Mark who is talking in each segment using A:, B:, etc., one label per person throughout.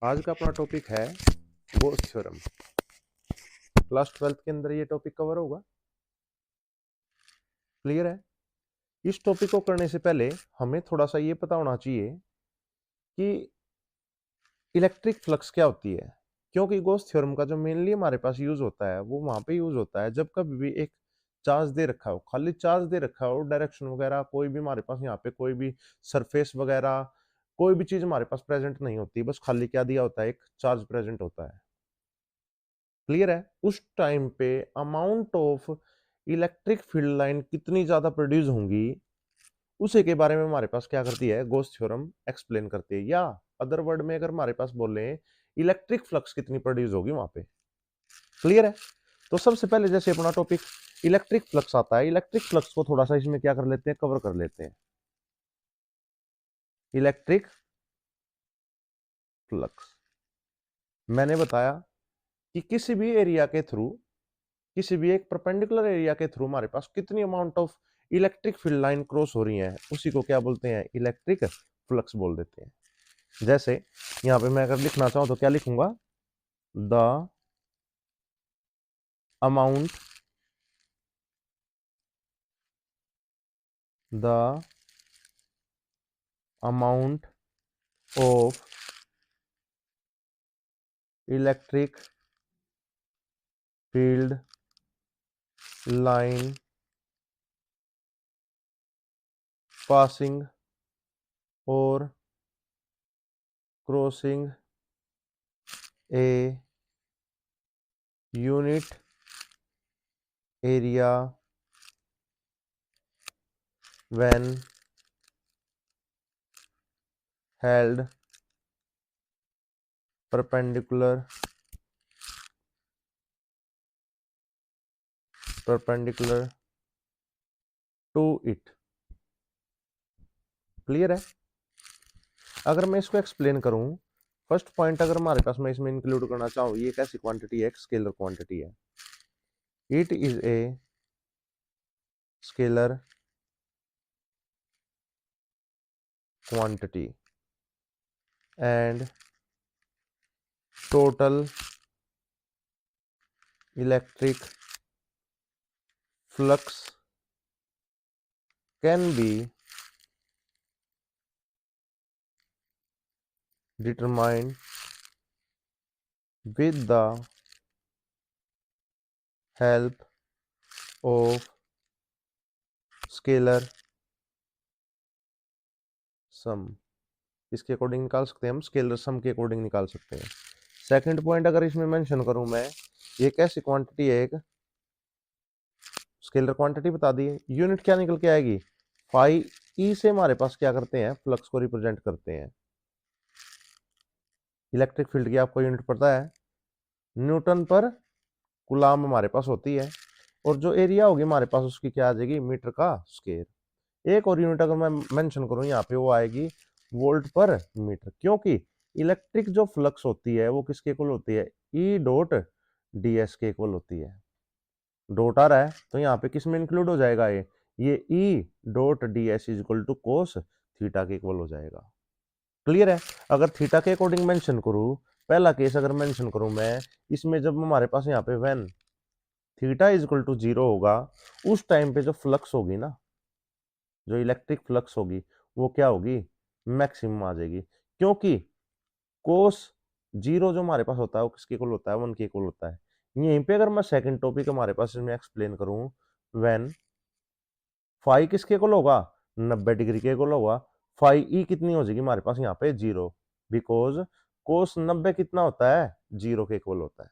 A: आज का अपना टॉपिक है गोस थ्योरम। क्लास 12th के अंदर ये टॉपिक कवर होगा। क्लियर है। इस टॉपिक को करने से पहले हमें थोड़ा सा ये पता होना चाहिए कि इलेक्ट्रिक फ्लक्स क्या होती है, क्योंकि गोस थ्योरम का जो मेनली हमारे पास यूज होता है वो वहां पे यूज होता है जब कभी भी एक चार्ज दे रखा हो, खाली चार्ज दे रखा हो, डायरेक्शन वगैरह कोई भी हमारे पास यहाँ पे कोई भी सरफेस वगैरह कोई भी चीज हमारे पास प्रेजेंट नहीं होती, बस खाली क्या दिया होता है, एक चार्ज प्रेजेंट होता है। क्लियर है। उस टाइम पे amount of electric field line कितनी ज्यादा प्रोड्यूस होंगी उसी के बारे में हमारे पास क्या करती है, गोस थ्योरम एक्सप्लेन करती है। या अदर वर्ड में अगर हमारे पास बोले इलेक्ट्रिक फ्लक्स कितनी प्रोड्यूस होगी वहां पे। क्लियर है। तो सबसे पहले जैसे अपना टॉपिक इलेक्ट्रिक फ्लक्स आता है, इलेक्ट्रिक फ्लक्स को थोड़ा सा इसमें क्या कर लेते हैं, कवर कर लेते हैं। इलेक्ट्रिक फ्लक्स मैंने बताया कि किसी भी एरिया के थ्रू, किसी भी एक परपेंडिकुलर एरिया के थ्रू हमारे पास कितनी amount of electric field line cross हो रही है उसी को क्या बोलते हैं, इलेक्ट्रिक फ्लक्स बोल देते हैं। जैसे यहां पे मैं अगर लिखना चाहूं तो क्या लिखूंगा, the amount the amount of electric field line passing और crossing a unit area when held perpendicular to it। Clear है। अगर मैं इसको एक्सप्लेन करूं, फर्स्ट पॉइंट अगर हमारे पास मैं इसमें इंक्लूड करना चाहूं, ये कैसी क्वांटिटी है, एक स्केलर क्वांटिटी है। It is a scalar quantity and total electric flux can be determined with the help of scalar sum. इसके अकॉर्डिंग निकाल सकते हैं हम, स्केलर सम के अकॉर्डिंग निकाल सकते हैं। सेकंड पॉइंट अगर इसमें मेंशन करूं मैं, ये कैसी क्वांटिटी है, एक स्केलर क्वांटिटी बता दी है, यूनिट क्या निकल के आएगी, फाई ई से हमारे पास क्या करते हैं, फ्लक्स को रिप्रेजेंट करते हैं। इलेक्ट्रिक फील्ड की आपको यूनिट पता है, न्यूटन पर कूलाम हमारे पास होती है, और जो एरिया होगी हमारे पास उसकी क्या आ जाएगी, मीटर का स्क्वायर। एक और यूनिट अगर मैं मेंशन करूं यहाँ पे, वो आएगी वोल्ट पर मीटर, क्योंकि इलेक्ट्रिक जो फ्लक्स होती है वो किसके इक्वल होती है, ई डॉट डी एस के इक्वल होती है। डॉट आ रहा है तो यहाँ पे किस में इंक्लूड हो जाएगा, ये E dot d s is equal to cos theta के इक्वल हो जाएगा। क्लियर है। अगर थीटा के अकॉर्डिंग मेंशन करूं, पहला केस अगर मेंशन करूं मैं, इसमें जब हमारे पास यहाँ पे when theta is equal to 0 होगा, उस टाइम पे जो फ्लक्स होगी ना, जो इलेक्ट्रिक फ्लक्स होगी वो क्या होगी, मैक्सिमम आ जाएगी, क्योंकि कोस 0 जो हमारे पास होता है वो किसके इक्वल होता है, 1 के इक्वल होता है। यहीं पे अगर मैं सेकंड टॉपिक हमारे पास इसमें एक्सप्लेन करूं, व्हेन फाई किसके इक्वल होगा, 90 डिग्री के इक्वल होगा, फाई ई कितनी हो जाएगी हमारे पास यहाँ पे 0, बिकॉज कोस 90 कितना होता है, 0 के इक्वल होता है।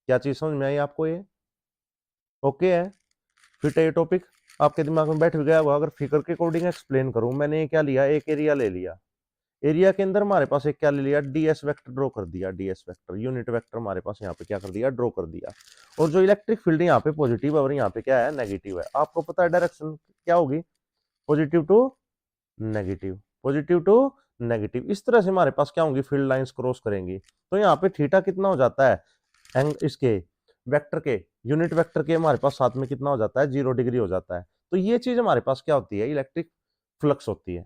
A: क्या चीज समझ में आई आपको ये, ओके है। फिर ये टॉपिक आपके दिमाग में बैठ गया होगा। अगर फिगर के अकॉर्डिंग एक्सप्लेन करूं, मैंने ये क्या लिया, एक एरिया ले लिया, एरिया के अंदर हमारे पास एक क्या ले लिया, डीएस वेक्टर ड्रॉ कर दिया, डीएस वेक्टर यूनिट वेक्टर हमारे पास यहाँ पे क्या कर दिया, ड्रॉ कर दिया। और जो इलेक्ट्रिक फील्ड यहाँ पे पॉजिटिव है और यहाँ पे क्या है, नेगेटिव है। आपको पता है डायरेक्शन क्या होगी, positive to negative, positive to negative, इस तरह से हमारे पास क्या होंगी, फील्ड लाइंस क्रॉस करेंगी। तो यहाँ पे थीटा कितना हो जाता है, इसके वेक्टर के, यूनिट वेक्टर के हमारे पास साथ में कितना हो जाता है, 0 डिग्री हो जाता है। तो ये चीज हमारे पास क्या होती है, इलेक्ट्रिक फ्लक्स होती है।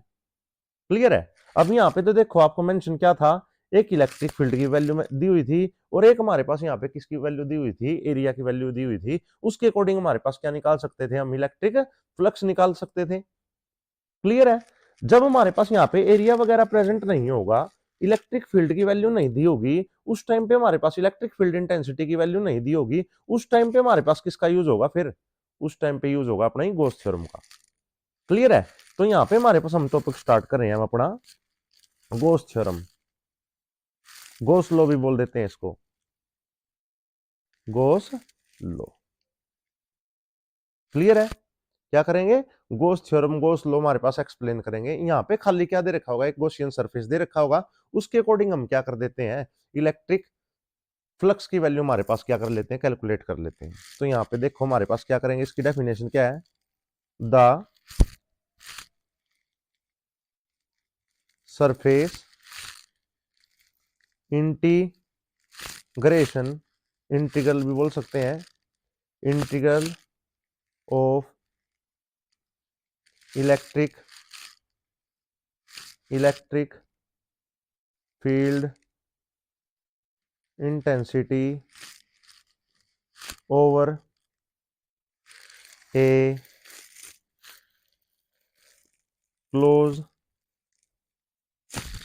A: क्लियर है। अब यहाँ पे तो देखो आपको मेंशन क्या था, एक इलेक्ट्रिक फील्ड की वैल्यू में दी हुई थी और एक हमारे पास यहाँ पे किसकी वैल्यू दी हुई थी, एरिया की वैल्यू दी हुई थी। उसके अकॉर्डिंग हमारे पास क्या निकाल सकते थे, हम इलेक्ट्रिक फ्लक्स निकाल सकते थे। क्लियर है। जब हमारे पास यहाँ पे एरिया वगैरह प्रेजेंट नहीं होगा, इलेक्ट्रिक फील्ड की वैल्यू नहीं दी होगी, उस टाइम पे हमारे पास इलेक्ट्रिक फील्ड इंटेंसिटी की वैल्यू नहीं दी होगी, उस टाइम पे हमारे पास किसका यूज होगा, फिर उस टाइम पे यूज होगा अपना ही गॉस थ्योरम का। क्लियर है। तो यहाँ पे हमारे पास हम टॉपिक स्टार्ट कर रहे हैं हम अपना गॉस थ्योरम, गॉस लॉ भी बोल देते हैं इसको, गॉस लॉ। क्लियर है। क्या करेंगे, गॉस थ्योरम गॉस लॉ हमारे पास एक्सप्लेन करेंगे। यहाँ पे खाली क्या दे रखा होगा, एक गॉसियन सरफेस दे रखा होगा, उसके अकॉर्डिंग हम क्या कर देते हैं, इलेक्ट्रिक फ्लक्स की वैल्यू हमारे पास क्या कर लेते हैं, कैलकुलेट कर लेते हैं। तो यहाँ पे देखो हमारे पास क्या करेंगे, इसकी डेफिनेशन क्या है, द सरफेस इंटीग्रेशन, इंटीग्रल भी बोल सकते हैं, integral of electric field intensity over a close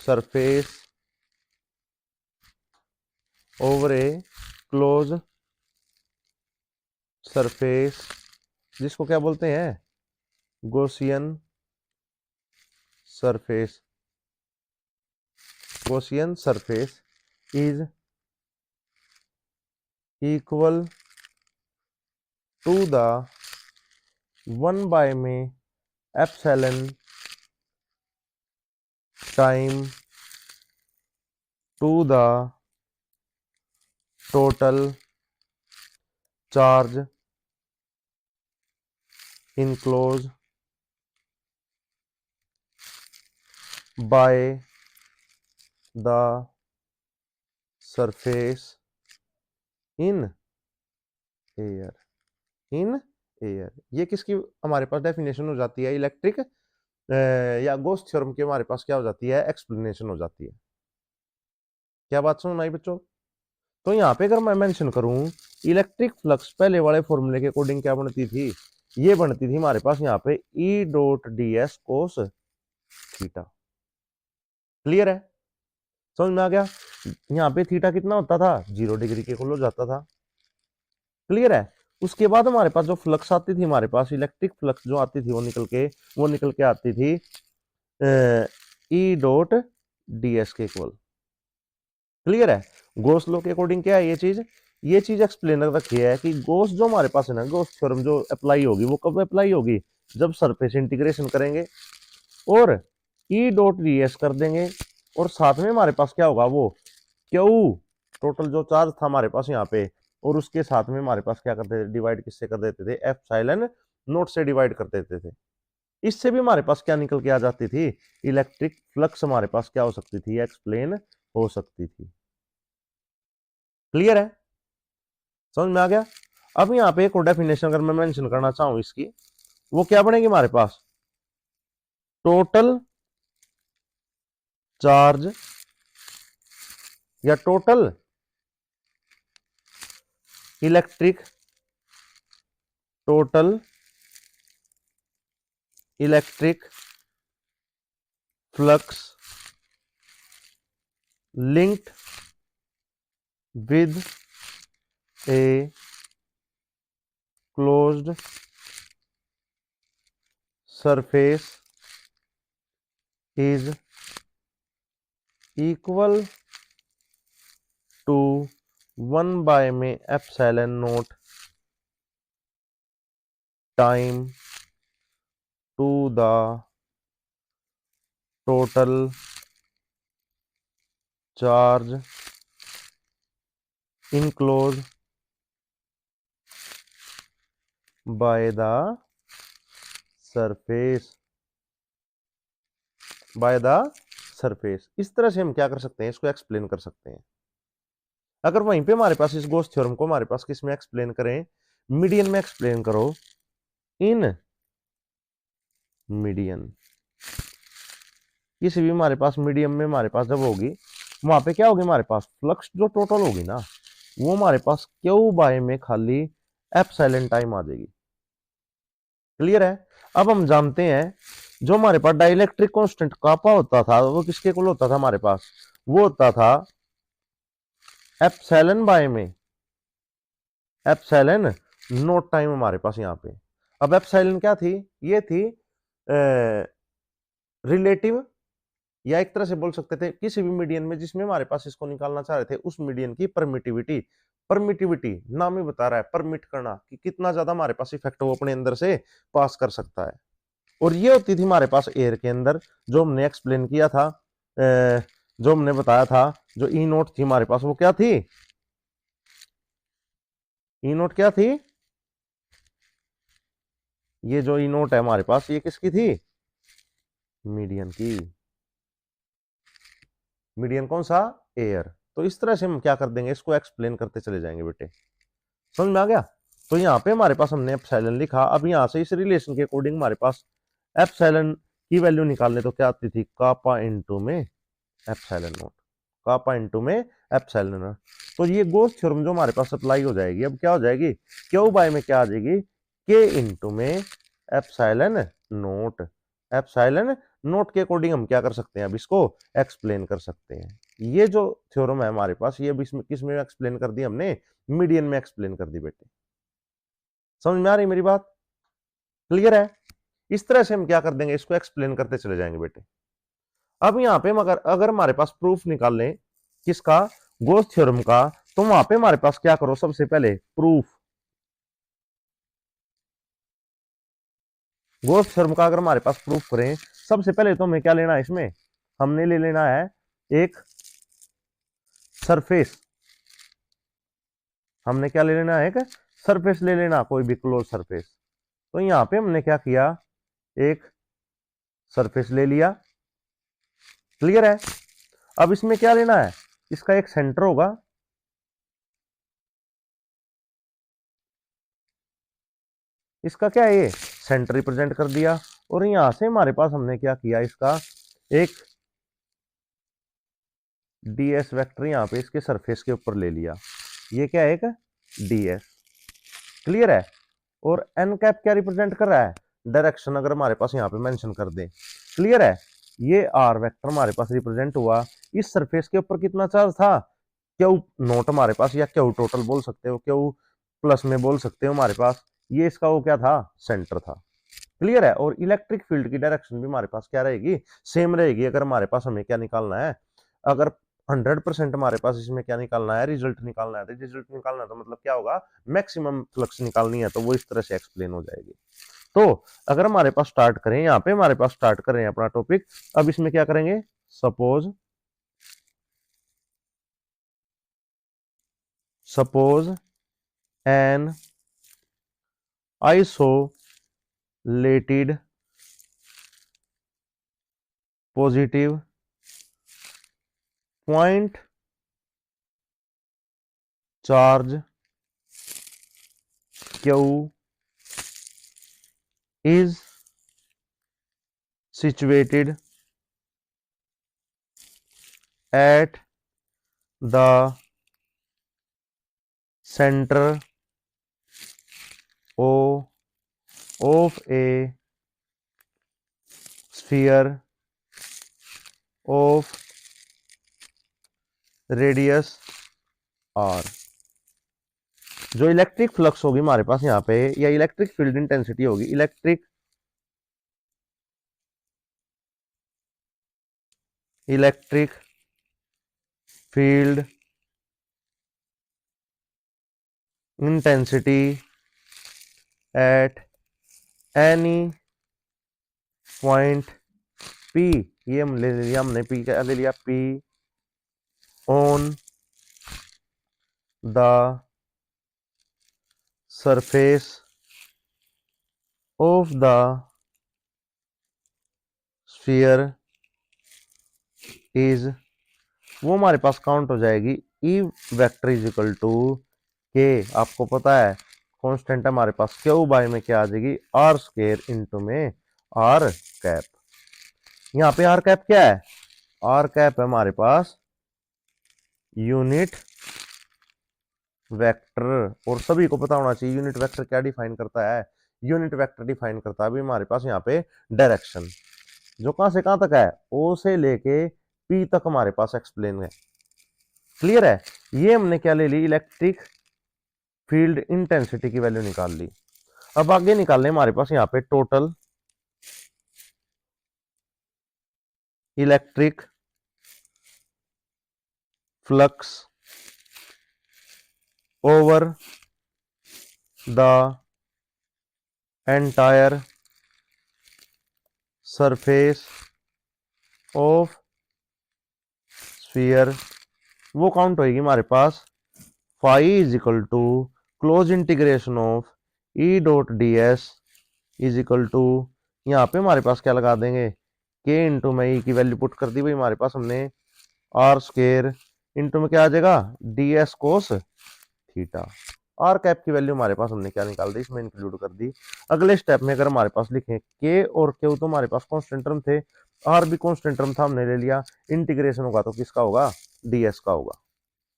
A: surface, over a close surface, जिसको क्या बोलते हैं, Gaussian surface. Gaussian surface is equal to the 1 में epsilon time to the total charge enclose by the surface in air, in air. ये किसकी हमारे पास definition हो जाती है, इलेक्ट्रिक या गॉस थ्योरम की हमारे पास क्या हो जाती है, एक्सप्लेनेशन हो जाती है। क्या बात सुन आई बच्चों। तो यहाँ पे अगर मैं मेंशन करूं, इलेक्ट्रिक फ्लक्स पहले वाले फॉर्मूले के अकॉर्डिंग क्या बनती थी, ये बनती थी हमारे पास यहाँ पे ई dot d s cos theta. Clear है, समझ में आ गया। यहाँ पे थीटा कितना होता था, 0 डिग्री के इक्वल हो जाता था। क्लियर है। उसके बाद हमारे पास जो फ्लक्स आती थी, हमारे पास इलेक्ट्रिक फ्लक्स जो आती थी वो निकल के आती थी ई डॉट डी एस के इक्वल। क्लियर है। गॉस लॉ के अकॉर्डिंग क्या है ये चीज एक्सप्लेन रखी है कि गॉस जो हमारे पास है ना, गॉस थ्योरम जो अप्लाई होगी वो कब अप्लाई होगी, जब सरफेस इंटीग्रेशन करेंगे और ई डॉट डी एस कर देंगे, और साथ में हमारे पास क्या होगा, वो क्यू टोटल जो चार्ज था हमारे पास यहाँ पे, और उसके साथ में हमारे पास क्या करते थे, डिवाइड किससे कर देते थे, एप्सिलॉन नोट से डिवाइड कर देते थे। इससे भी हमारे पास क्या निकल के आ जाती थी, इलेक्ट्रिक फ्लक्स हमारे पास क्या हो सकती थी, एक्सप्लेन हो सकती थी। क्लियर है, समझ में आ गया। अब यहाँ पे एक और डेफिनेशन अगर मैं मेंशन करना चाहूं इसकी, वो क्या बनेगी हमारे पास, टोटल चार्ज या total electric, total electric flux linked with a closed surface is equal to 1 में epsilon naught time to the total charge enclose by the surface, by the surface. इस तरह से हम क्या कर सकते हैं, इसको एक्सप्लेन कर सकते हैं। अगर वहीं पे हमारे पास इस गॉस थ्योरम को हमारे पास किस में एक्सप्लेन करें, मीडियन में एक्सप्लेन करो, इन मीडियन, किसी भी हमारे पास मीडियम में हमारे पास जब होगी वहां पे क्या होगी हमारे पास फ्लक्स जो टोटल होगी ना, वो हमारे पास क्यू बाय में खाली एप्सिलॉन टाइम आ जाएगी। क्लियर है। अब हम जानते हैं जो हमारे पास डाइलेक्ट्रिक कांस्टेंट कापा होता था वो किसके इक्वल होता था हमारे पास, वो होता था एप्सिलॉन बाय में एप्सिलॉन नोट टाइम हमारे पास यहाँ पे। अब एप्सिलॉन क्या थी, ये थी रिलेटिव, या एक तरह से बोल सकते थे किसी भी मीडियन में जिसमें हमारे पास इसको निकालना चाह रहे थे उस मीडियन की परमिटिविटी। परमिटिविटी नाम ही बता रहा है, परमिट करना कि कितना ज्यादा हमारे पास इफेक्ट वो अपने अंदर से पास कर सकता है। और ये होती थी हमारे पास एयर के अंदर, जो हमने एक्सप्लेन किया था, जो हमने बताया था, जो ई नोट थी हमारे पास वो क्या थी, ई नोट क्या थी, ये जो ई नोट है हमारे पास ये किसकी थी, मीडियन की। मीडियन कौन सा, एयर। तो इस तरह से हम क्या कर देंगे, इसको एक्सप्लेन करते चले जाएंगे बेटे, समझ में आ गया। तो यहाँ पे हमारे पास हमने एप्सिलॉन लिखा। अब यहाँ से इस रिलेशन के अकॉर्डिंग हमारे पास एप्सिलॉन की वैल्यू निकालने तो क्या आती थी, कापा इनटू में एप्सिलॉन नॉट, कापा इनटू में एप्सिलॉन नॉट। तो ये गोस थ्योरम जो हमारे पास अप्लाई हो जाएगी, अब क्या हो जाएगी, क्यू बाय में क्या आ जाएगी, के इनटू में एप्सिलॉन नोट। एप्सिलॉन नोट के अकॉर्डिंग हम क्या कर सकते हैं, अब इसको एक्सप्लेन कर सकते हैं। ये जो थ्योरम है हमारे पास, ये अब इसमें किस में एक्सप्लेन कर दी हमने, मीडियन में एक्सप्लेन कर दी बेटे। समझ में आ रही मेरी बात, क्लियर है। इस तरह से हम क्या कर देंगे, इसको एक्सप्लेन करते चले जाएंगे बेटे। अब यहाँ पे मगर अगर हमारे पास प्रूफ निकाल लें किसका, गोस थ्योरम का, तो वहां पे हमारे पास क्या करो, सबसे पहले प्रूफ, गोस थ्योरम का अगर हमारे पास प्रूफ करें, सबसे पहले तो हमें क्या लेना है इसमें, हमने ले लेना है एक सरफेस। हमने क्या ले लेना है, एक सरफेस ले लेना, कोई भी क्लोज सरफेस। तो यहाँ पे हमने क्या किया, एक सरफेस ले लिया। क्लियर है। अब इसमें क्या लेना है, इसका एक सेंटर होगा, इसका क्या है, ये सेंटर रिप्रेजेंट कर दिया। और यहां से हमारे पास हमने क्या किया, इसका एक ds वेक्टर यहां पे इसके सरफेस के ऊपर ले लिया, ये क्या है, एक ds। क्लियर है। और एन कैप क्या रिप्रेजेंट कर रहा है, डायरेक्शन, अगर हमारे पास यहाँ पे मेंशन कर दे। क्लियर है। ये आर वेक्टर हमारे पास रिप्रेजेंट हुआ, इस सरफेस के ऊपर कितना चार्ज था, क्यू नोट हमारे पास, या क्यू टोटल बोल सकते हो, क्यू प्लस में बोल सकते हो हमारे पास, ये इसका वो क्या था, सेंटर था। क्लियर है। और इलेक्ट्रिक फील्ड की डायरेक्शन भी हमारे पास क्या रहेगी, सेम रहेगी। अगर हमारे पास हमें क्या निकालना है, अगर 100% हमारे पास इसमें क्या निकालना है, रिजल्ट निकालना है, तो रिजल्ट निकालना है तो मतलब क्या होगा, मैक्सिमम फ्लक्स निकालनी है, तो वो इस तरह से एक्सप्लेन हो जाएगी। तो अगर हमारे पास स्टार्ट करें, यहाँ पे हमारे पास स्टार्ट करें अपना टॉपिक, अब इसमें क्या करेंगे, suppose an isolated positive point charge Q is situated at the center of a sphere of radius r। जो इलेक्ट्रिक फ्लक्स होगी हमारे पास यहाँ पे, या इलेक्ट्रिक फील्ड इंटेंसिटी होगी, electric field intensity at any point P, ये हम ले लिया, हमने पी क्या ले लिया, P on the surface of the sphere is, वो हमारे पास काउंट हो जाएगी, E vector is equal to k, आपको पता है कांस्टेंट है हमारे पास, क्यू बाय में क्या आ जाएगी, आर स्क्वायर इनटू में आर कैप। यहाँ पे आर कैप क्या है, आर कैप है हमारे पास यूनिट वेक्टर, और सभी को पता होना चाहिए यूनिट वेक्टर क्या डिफाइन करता है। यूनिट वेक्टर डिफाइन करता है अभी हमारे पास यहाँ पे डायरेक्शन, जो कहां से कहां तक है, ओ से लेके पी तक हमारे पास एक्सप्लेन है। क्लियर है। ये हमने क्या ले ली, इलेक्ट्रिक फील्ड इंटेंसिटी की वैल्यू निकाल ली। अब आगे निकालने हमारे पास यहाँ पे total electric flux over the entire surface of sphere, वो काउंट होगी हमारे पास phi is equal to close integration of E dot d s is equal to, यहाँ पे हमारे पास क्या लगा देंगे, के इंटू में ई की वैल्यू पुट कर दी भाई हमारे पास हमने, आर स्केयर इंटू में क्या आ जाएगा, d s cos theta. R cap की वैल्यू हमारे पास हमने क्या निकाल दी, इसमें इंक्लूड कर दी। अगले स्टेप में अगर हमारे पास लिखें के और क्यू, तो हमारे पास कॉन्स्टेंट टर्म थे, आर भी कॉन्स्टेंट टर्म था, हमने ले लिया। इंटीग्रेशन होगा तो किसका होगा, डीएस का होगा।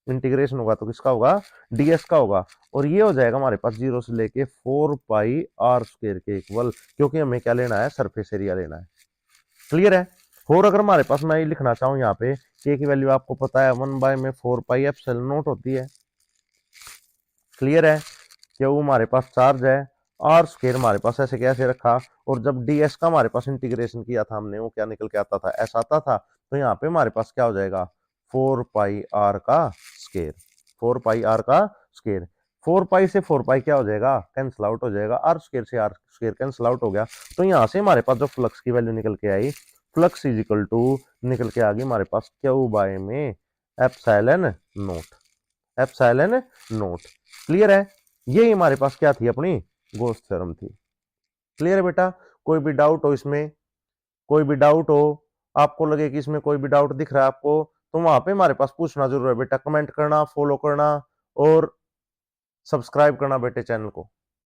A: इंटीग्रेशन होगा तो किसका होगा, डीएस का होगा। और ये हो जाएगा हमारे पास 0 से लेके 4 पाई आर स्क्वायर के इक्वल, क्योंकि हमें क्या लेना है, सरफेस एरिया लेना है। क्लियर है। और अगर हमारे पास मैं ये लिखना चाहूँ यहाँ पे, के की वैल्यू आपको पता है 1 बाय में 4 पाई एप्सिलॉन नॉट होती है। क्लियर है। क्यों हमारे पास चार्ज है, आर स्क्वायर हमारे पास ऐसे कैसे रखा, और जब डीएस का हमारे पास इंटीग्रेशन किया था हमने, वो क्या निकल के आता था, ऐसा आता था। तो यहाँ पे हमारे पास क्या हो जाएगा, 4 पाई आर का स्क्वायर, 4 पाई आर का स्क्वायर। 4 पाई से 4 पाई क्या हो जाएगा, कैंसिल आउट हो जाएगा, आर स्क्वायर से आर स्क्वायर कैंसिल आउट हो गया। तो यहाँ से हमारे पास जो फ्लक्स की वैल्यू निकल के आई, फ्लक्स इज इक्वल टू निकल के आ गई हमारे पास क्यू बाय में epsilon note, epsilon note. Clear है। यही हमारे पास क्या थी, अपनी गॉस थ्योरम थी। क्लियर है बेटा। कोई भी डाउट हो इसमें, कोई भी डाउट हो, आपको लगे कि इसमें कोई भी डाउट दिख रहा है आपको, तो वहां पे हमारे पास पूछना जरूर है बेटा, कमेंट करना, फॉलो करना और सब्सक्राइब करना बेटे चैनल को।